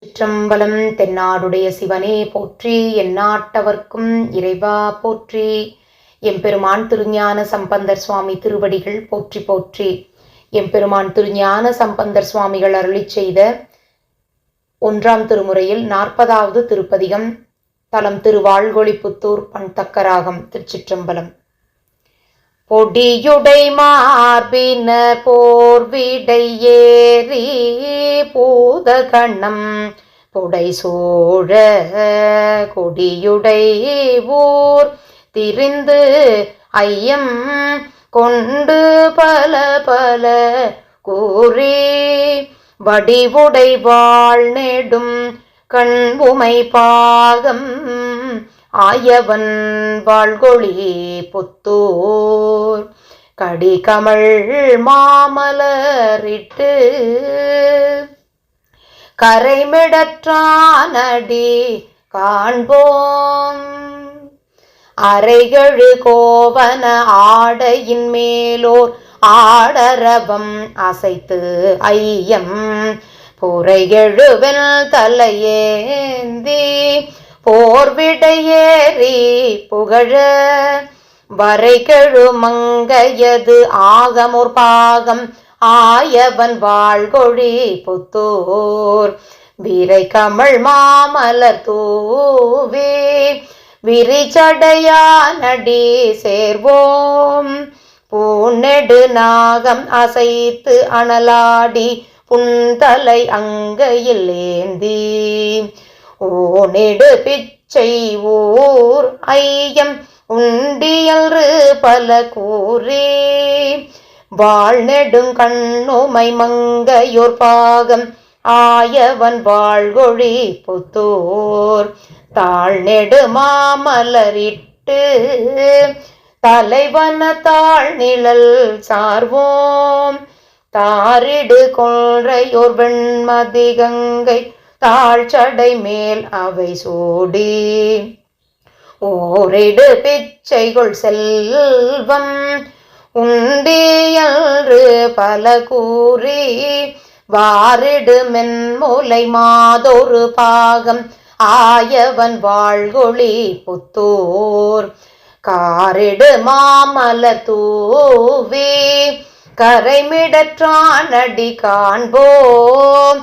சிற்றம்பலம். தென்னாடுடைய சிவனே போற்றி, எந்நாட்டவர்க்கும் இறைவா போற்றி. எம்பெருமான் திருஞான சம்பந்தர் சுவாமி திருவடிகள் போற்றி போற்றி. எம்பெருமான் திருஞான சம்பந்தர் சுவாமிகள் அருளிச் செய்த 1ஆம் திருமுறையில் 40வது திருப்பதிகம். தலம் திருவாழ்கொழிப்புத்தூர். பண் தக்கராகம். திருச்சிற்றம்பலம். பொடியுடை மார்பினர் போர்விடை ஏறி பூதகணம் புடைசூழ கொடியுடை ஊர் திரிந்து ஐயம் கொண்டு பல பல கூறி வடிவுடை வாழ் நெடும் கண்புமை பாகம் ஆயவன் வாழ்கொழி புத்தூர் கடிகமழ் மாமலரிட்டு கரைமிடற்றானடி காண்போம். அரைகழு கோவன ஆடையின் மேலோர் ஆடரவம் அசைத்து ஐயம் பொறைகெழுவெல் தலையேந்தி போர்விடையேறி புகழ வரைகெழு மங்கையது ஆகமுர் பாகம் ஆயவன் வாழ்கொழி புத்தூர் வீரை கமழ் மாமலர் தூவே விரிச்சடையானடி சேர்வோம். பூநெடு நாகம் அசைத்து அனலாடி புன்தலை அங்கையில் ஏந்தி ஓனெடு பிச்சை ஊர் ஐயம் உண்டியல்று பல கூறி வாழ்நெடுங் கண்ணுமை மங்கையோர் பாகம் ஆயவன் வாழ்கொழி புத்தூர் தாழ்நெடு மாமலரிட்டு தலைவன தாழ் நிழல் சார்வோம். தாரிடு கொன்றையோர் வெண்மதி கங்கை தாழ்ச்சடை மேல் அவை சூடி ஓரிடு பிச்சைகள் செல்வம் உண்டியல்று பல கூறி வாரிடு மென்முலை மாதொரு பாகம் ஆயவன் வாழ்கொழி புத்தூர் காரிடு மாமலர் தூவி கரைமிடற்றானடி காண்போம்.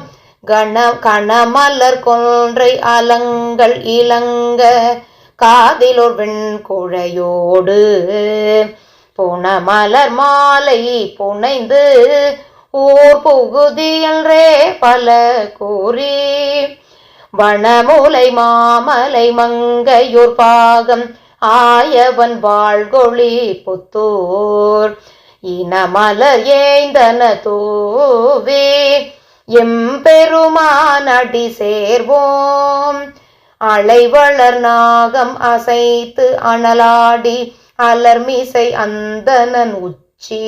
கணமலர் கொன்றை அலங்கள் இளங்க காதிலோர் வெண்குழையோடு புனமலர் மாலை புனைந்து ஊர் புகுதியல்றே பல கூறி வனமுலை மாமலை மங்கையோர் பாகம் ஆயவன் வாழ்கொழி புத்தூர் இனமலர் ஏய்ந்தன தூவே எம்பெருமானடி சேர்வோம். அலைவளர் நாகம் அசைத்து அனலாடி அலர்மிசை அந்தனன் உச்சி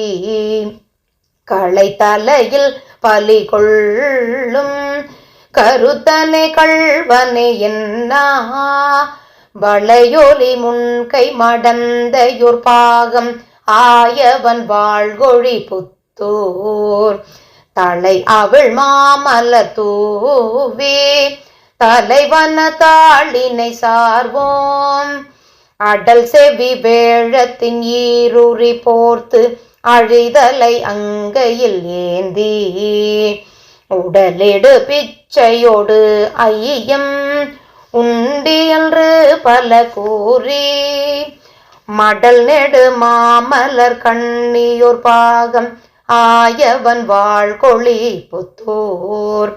களை தலையில் பலி கொள்ளும் கருத்தனை கள்வனை என்னா வளையொலி முன்கை மடந்தையோர் பாகம் ஆயவன் வாழ்கொழி புத்தூர் தலை அவள் மாமலர் தூவே தலைவன தாளினை சார்வோம். அடல் செவி வேழத்தின் ஈருறி போர்த்து அழிதலை அங்கையில் ஏந்தி உடலிடு பிச்சையோடு ஐயம் உண்டியல்று பல கூறி மடல் நெடு மாமலர் கண்ணியோர் பாகம் ஆயவன் வாழ்கொழி புத்தூர்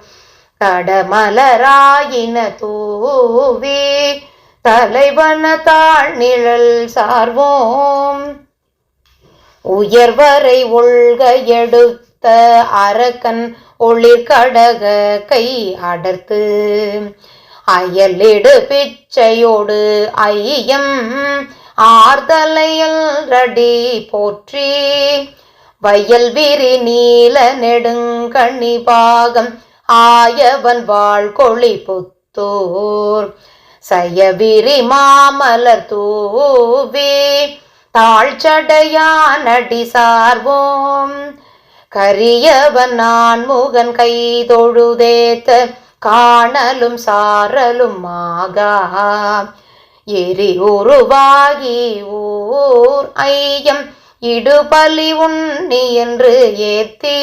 தடமலராயின தூவி தலைவன தாழ் நிழல் சார்வோம். உயர்வரை ஒழ்க எடுத்த அரக்கன் ஒளிர்கடக கை அடர்த்து அயலிடு பிச்சையோடு ஐயம் ஆர்தலையல் ரடி போற்றி வயல் விரி நீல நெடுங்கண்ணி பாகம் ஆயவன் வாழ்கொழி புத்தூர் சயவிரி மாமலர் தூவி தாழ்ச்சடையானடி சார்வோம். கரியவன் நான் முகன் கை தொழுதேத்த காணலும் சாரலும் ஆகா எரி உருவாகி ஊர் ஐயம் இடுபலி உண்ணி என்று ஏத்தி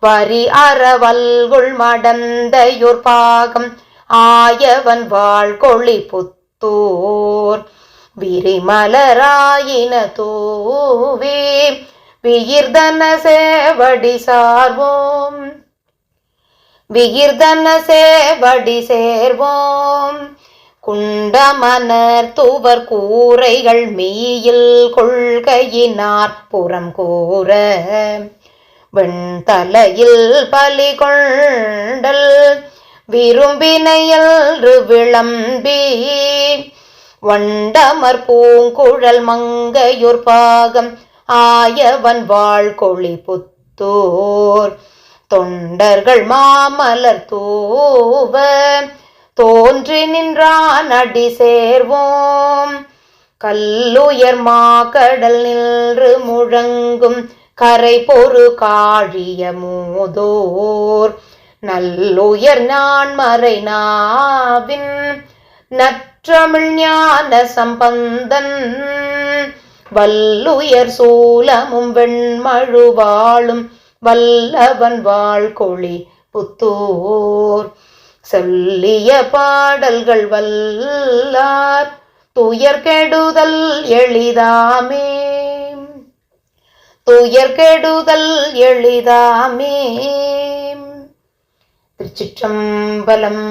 வரி அறவல்குள் மடந்தையோர் பாகம் ஆயவன் வாழ்கொழி புத்தூர் விரிமலராயின தூவே விகிர்தன சேவடி சார்வோம் விகிர்தன சேவடி சேர்வோம் குண்டமனர் தூவர் கூரைகள் மெய்யில் கொள்கையினார் புறம் கூற வெண்தலையில் பலி கொண்டல் விரும்பினையல்று விளம்பி வண்டமர் பூங்குழல் மங்கையோர் பாகம் ஆயவன் வாழ்கொழி புத்தூர் தொண்டர்கள் மாமலர் தூவ தோன்றி நின்றான் அடி சேர்வோம் கல்லுயர் மாக்கடல் நின்று முழங்கும் கரை பொறு காழிய மூதோர் நல்லுயர் ஞான்மறை நாவின் நற்றமிழ் ஞான சம்பந்தன் வல்லுயர் சூலமும் வெண்மழுவாளும் வல்லவன் வாழ்கொழி புத்தூர் சொல்லிய பாடல்கள் வல்லார் துயர் கெடுதல் எளிதாமே துயர் கெடுதல் எளிதாமே. திருச்சிற்றம்பலம்.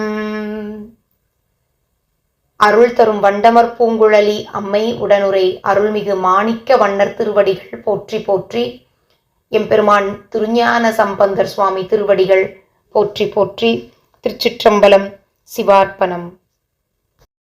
அருள் தரும் வண்டமர் பூங்குழலி அம்மை உடனுரை அருள்மிகு மாணிக்க வண்ணர் திருவடிகள் போற்றி போற்றி. எம்பெருமான் திருஞான சம்பந்தர் சுவாமி திருவடிகள் போற்றி போற்றி. திருச்சிற்றம்பலம். சிவார்ப்பணம்.